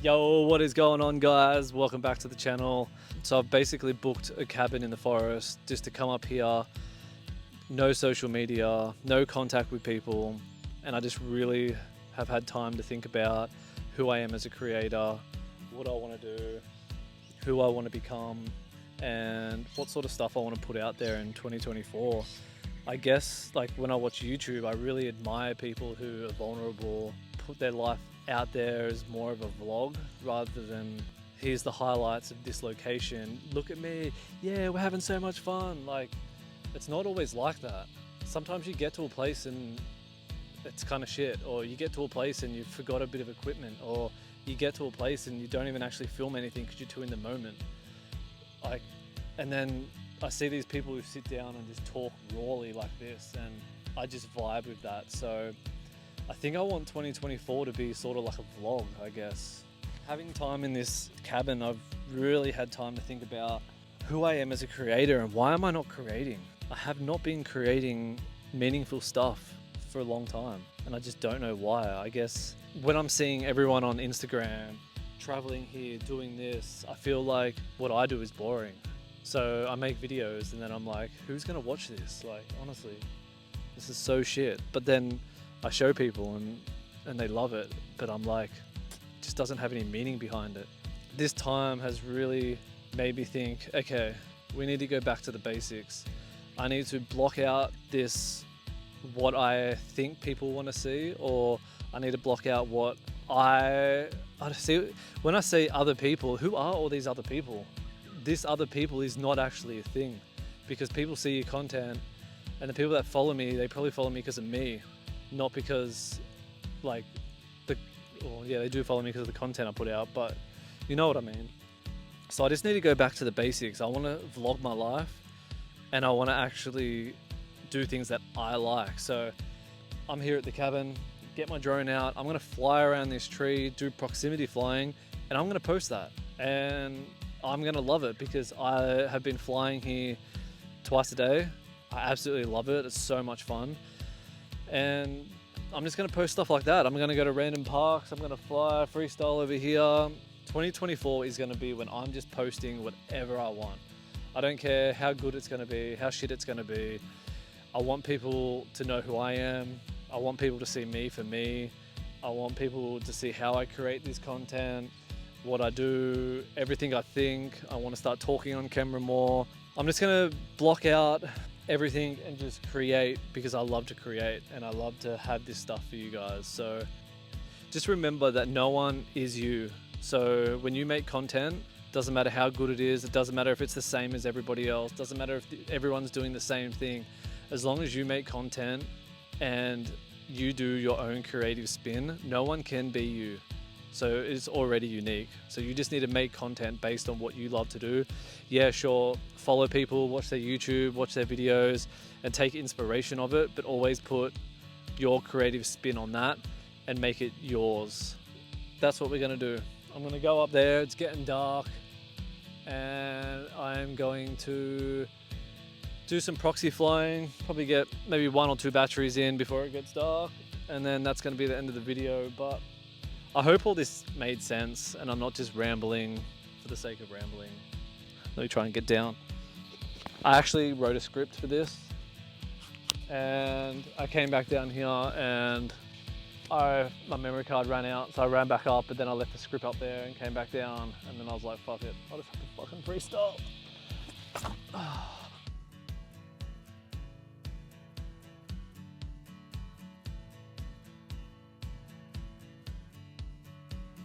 Yo, what is going on, guys? Welcome back to the channel. So I've basically booked a cabin in the forest just to come up here. No social media, no contact with people, and I just really have had time to think about who I am as a creator, what I want to do, who I want to become, and what sort of stuff I want to put out there in 2024. I guess, like, when I watch YouTube, I really admire people who are vulnerable, put their life out there as more of a vlog rather than here's the highlights of this location, look at me, yeah, we're having so much fun. Like, it's not always like that. Sometimes you get to a place and it's kind of shit, or you get to a place and you forgot a bit of equipment, or you get to a place and you don't even actually film anything because you're too in the moment. Like, and then I see these people who sit down and just talk rawly like this, and I just vibe with that. So I think I want 2024 to be sort of like a vlog, I guess. Having time in this cabin, I've really had time to think about who I am as a creator and why am I not creating? I have not been creating meaningful stuff for a long time, and I just don't know why. I guess when I'm seeing everyone on Instagram traveling here, doing this, I feel like what I do is boring. So I make videos and then I'm like, who's gonna watch this? Like, honestly, this is so shit. But then I show people and they love it, but I'm like, it just doesn't have any meaning behind it. This time has really made me think, okay, we need to go back to the basics. I need to block out what I think people want to see, or I need to block out what I see. When I say other people, who are all these other people? This other people is not actually a thing, because people see your content, and the people that follow me, they probably follow me because of me, not because like they do follow me because of the content I put out, but you know what I mean. So I just need to go back to the basics. I want to vlog my life, and I want to actually do things that I like. So I'm here at the cabin, get my drone out, I'm going to fly around this tree, do proximity flying, and I'm going to post that. And I'm going to love it because I have been flying here twice a day. I absolutely love it. It's so much fun. And I'm just going to post stuff like that. I'm going to go to random parks. I'm going to fly freestyle over here. 2024 is going to be when I'm just posting whatever I want. I don't care how good it's going to be, how shit it's going to be. I want people to know who I am. I want people to see me for me. I want people to see how I create this content, what I do, everything I think. I want to start talking on camera more. I'm just going to block out everything and just create, because I love to create and I love to have this stuff for you guys. So just remember that no one is you. So when you make content, doesn't matter how good it is, it doesn't matter if it's the same as everybody else, doesn't matter if everyone's doing the same thing. As long as you make content and you do your own creative spin, no one can be you. So it's already unique. So you just need to make content based on what you love to do. Yeah, sure, follow people, watch their YouTube, watch their videos, and take inspiration of it, but always put your creative spin on that and make it yours. That's what we're gonna do. I'm gonna go up there, it's getting dark, and I'm going to do some proxy flying, probably get maybe 1 or 2 batteries in before it gets dark, and then that's gonna be the end of the video. But I hope all this made sense and I'm not just rambling for the sake of rambling. Let me try and get down. I actually wrote a script for this, and I came back down here and my memory card ran out, so I ran back up, but then I left the script up there and came back down, and then I was like, fuck it, I'll just have to fucking freestyle.